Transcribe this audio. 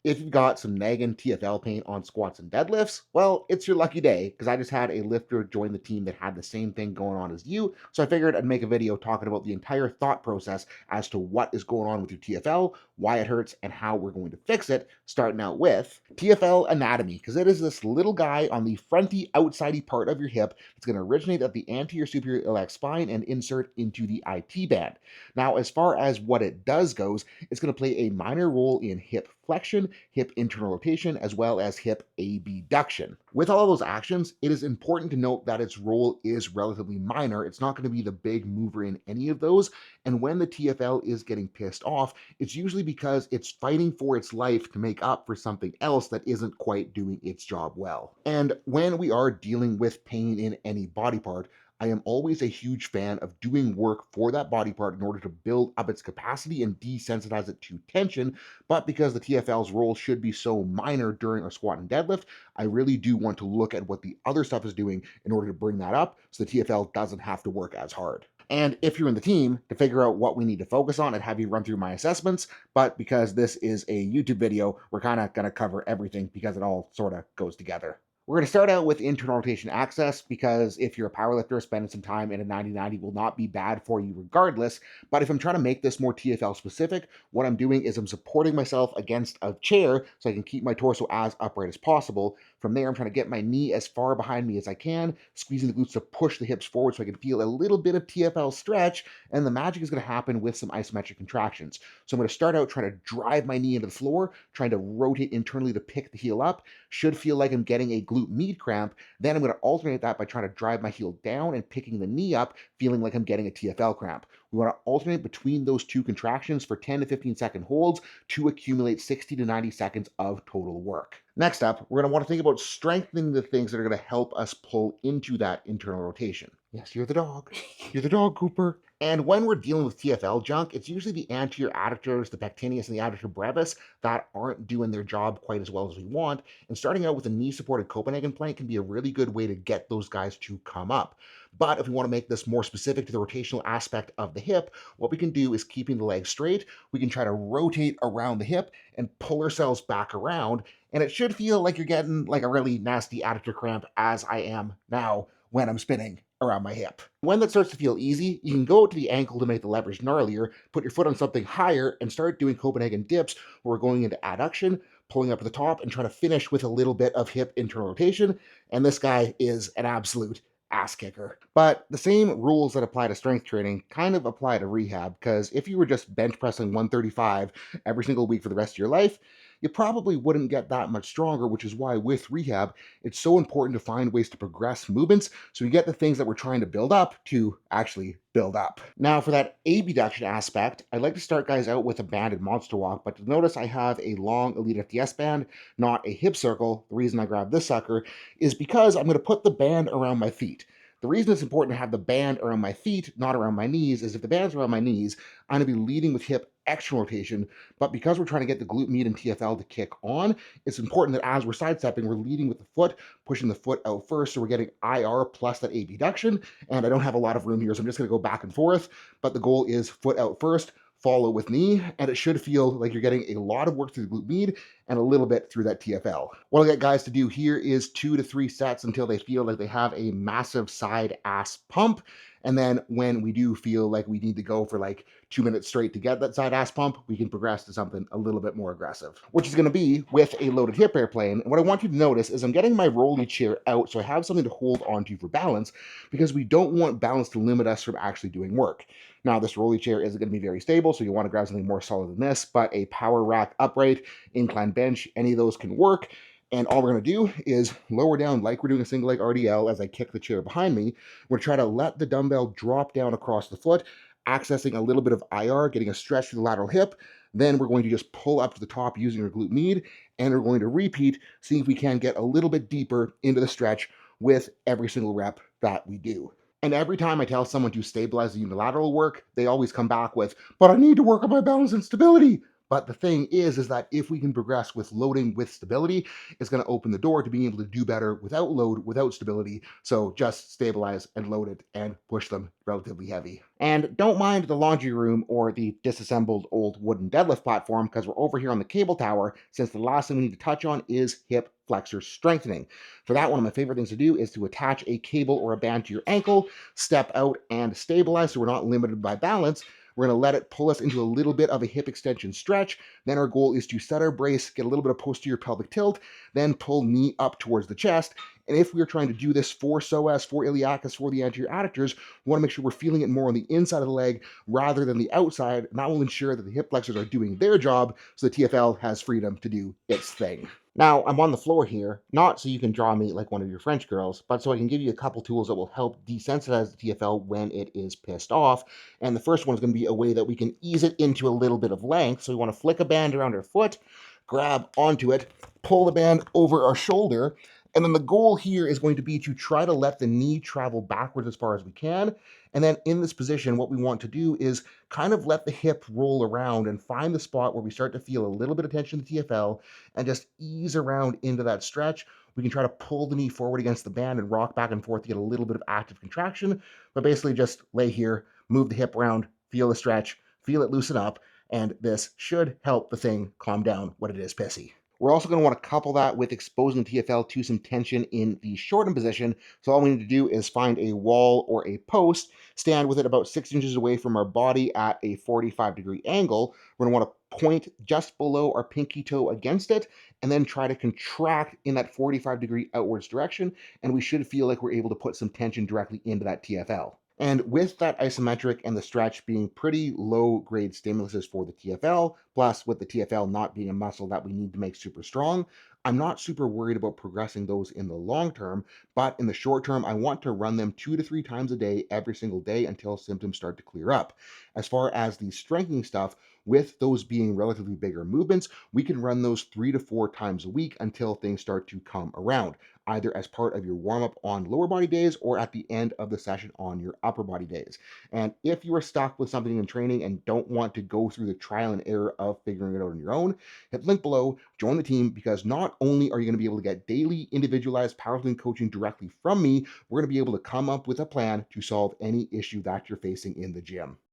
If you've got some nagging TFL pain on squats and deadlifts, well, it's your lucky day because I just had a lifter join the team that had the same thing going on as you. So I figured I'd make a video talking about the entire thought process as to what is going on with your TFL, why it hurts, and how we're going to fix it, starting out with TFL anatomy, because it is this little guy on the fronty, outsidey part of your hip that's going to originate at the anterior superior iliac spine and insert into the IT band. Now, as far as what it does goes, it's going to play a minor role in hip flexion, hip internal rotation, as well as hip abduction. With all of those actions, it is important to note that its role is relatively minor. It's not going to be the big mover in any of those. And when the TFL is getting pissed off, it's usually because it's fighting for its life to make up for something else that isn't quite doing its job well. And when we are dealing with pain in any body part, I am always a huge fan of doing work for that body part in order to build up its capacity and desensitize it to tension. But because the TFL's role should be so minor during a squat and deadlift, I really do want to look at what the other stuff is doing in order to bring that up so the TFL doesn't have to work as hard. And if you're in the team, to figure out what we need to focus on, I'd have you run through my assessments. But because this is a YouTube video, we're kind of going to cover everything because it all sort of goes together. We're going to start out with internal rotation access because if you're a powerlifter, spending some time in a 90-90 will not be bad for you regardless. But if I'm trying to make this more TFL specific, what I'm doing is I'm supporting myself against a chair so I can keep my torso as upright as possible. From there, I'm trying to get my knee as far behind me as I can, squeezing the glutes to push the hips forward so I can feel a little bit of TFL stretch, and the magic is going to happen with some isometric contractions. So I'm going to start out trying to drive my knee into the floor, trying to rotate internally to pick the heel up. Should feel like I'm getting a glute med cramp. Then I'm going to alternate that by trying to drive my heel down and picking the knee up, feeling like I'm getting a TFL cramp. We want to alternate between those two contractions for 10 to 15 second holds to accumulate 60 to 90 seconds of total work. Next up, we're going to want to think about strengthening the things that are going to help us pull into that internal rotation. Yes, you're the dog. You're the dog, Cooper. And when we're dealing with TFL junk, it's usually the anterior adductors, the pectineus, and the adductor brevis that aren't doing their job quite as well as we want. And starting out with a knee-supported Copenhagen plank can be a really good way to get those guys to come up. But if we want to make this more specific to the rotational aspect of the hip, what we can do is keeping the leg straight. We can try to rotate around the hip and pull ourselves back around. And it should feel like you're getting like a really nasty adductor cramp as I am now when I'm spinning around my hip. When that starts to feel easy, you can go to the ankle to make the leverage gnarlier, put your foot on something higher, and start doing Copenhagen dips where we're going into adduction, pulling up to the top, and trying to finish with a little bit of hip internal rotation. And this guy is an absolute ass kicker. But the same rules that apply to strength training kind of apply to rehab, because if you were just bench pressing 135 every single week for the rest of your life, you probably wouldn't get that much stronger, which is why with rehab, it's so important to find ways to progress movements so we get the things that we're trying to build up to actually build up. Now, for that abduction aspect, I'd like to start guys out with a banded monster walk, but notice I have a long ELITEFTS band, not a hip circle. The reason I grabbed this sucker is because I'm going to put the band around my feet. The reason it's important to have the band around my feet, not around my knees, is if the band's around my knees, I'm going to be leading with hip external rotation, but because we're trying to get the glute med and TFL to kick on, it's important that as we're sidestepping, we're leading with the foot, pushing the foot out first, so we're getting IR plus that abduction, and I don't have a lot of room here, so I'm just going to go back and forth, but the goal is foot out first, follow with knee, and it should feel like you're getting a lot of work through the glute med and a little bit through that TFL. What I get guys to do here is 2 to 3 sets until they feel like they have a massive side ass pump. And then when we do feel like we need to go for like 2 minutes straight to get that side ass pump, we can progress to something a little bit more aggressive, which is going to be with a loaded hip airplane. And what I want you to notice is I'm getting my rolly chair out so I have something to hold onto for balance, because we don't want balance to limit us from actually doing work. Now, this rolly chair isn't going to be very stable, so you want to grab something more solid than this, but a power rack upright, incline bench, any of those can work. And all we're going to do is lower down like we're doing a single leg RDL as I kick the chair behind me. We're going to try to let the dumbbell drop down across the foot, accessing a little bit of IR, getting a stretch to the lateral hip. Then we're going to just pull up to the top using our glute med, and we're going to repeat, see if we can get a little bit deeper into the stretch with every single rep that we do. And every time I tell someone to stabilize the unilateral work, they always come back with, but I need to work on my balance and stability. But the thing is that if we can progress with loading with stability, it's going to open the door to being able to do better without load, without stability. So just stabilize and load it and push them relatively heavy. And don't mind the laundry room or the disassembled old wooden deadlift platform because we're over here on the cable tower, since the last thing we need to touch on is hip flexor strengthening. For that, one of my favorite things to do is to attach a cable or a band to your ankle, step out and stabilize so we're not limited by balance. We're going to let it pull us into a little bit of a hip extension stretch. Then our goal is to set our brace, get a little bit of posterior pelvic tilt, then pull knee up towards the chest. And if we're trying to do this for psoas, for iliacus, for the anterior adductors, we want to make sure we're feeling it more on the inside of the leg rather than the outside. And that will ensure that the hip flexors are doing their job so the TFL has freedom to do its thing. Now, I'm on the floor here, not so you can draw me like one of your French girls, but so I can give you a couple tools that will help desensitize the TFL when it is pissed off. And the first one is going to be a way that we can ease it into a little bit of length. So we want to flick a band around our foot, grab onto it, pull the band over our shoulder. And then the goal here is going to be to try to let the knee travel backwards as far as we can. And then in this position, what we want to do is kind of let the hip roll around and find the spot where we start to feel a little bit of tension in the TFL and just ease around into that stretch. We can try to pull the knee forward against the band and rock back and forth to get a little bit of active contraction, but basically just lay here, move the hip around, feel the stretch, feel it loosen up, and this should help the thing calm down when it is pissy. We're also going to want to couple that with exposing the TFL to some tension in the shortened position. So all we need to do is find a wall or a post, stand with it about 6 inches away from our body at a 45-degree angle. We're going to want to point just below our pinky toe against it, and then try to contract in that 45-degree outwards direction. And we should feel like we're able to put some tension directly into that TFL. And with that isometric and the stretch being pretty low grade stimuluses for the TFL, plus with the TFL not being a muscle that we need to make super strong, I'm not super worried about progressing those in the long term. But in the short term, I want to run them 2 to 3 times a day, every single day until symptoms start to clear up. As far as the strengthening stuff, with those being relatively bigger movements, we can run those 3 to 4 times a week until things start to come around, either as part of your warm up on lower body days or at the end of the session on your upper body days. And if you are stuck with something in training and don't want to go through the trial and error of figuring it out on your own, hit the link below, join the team, because not only are you going to be able to get daily individualized powerlifting coaching directly from me, we're going to be able to come up with a plan to solve any issue that you're facing in the gym.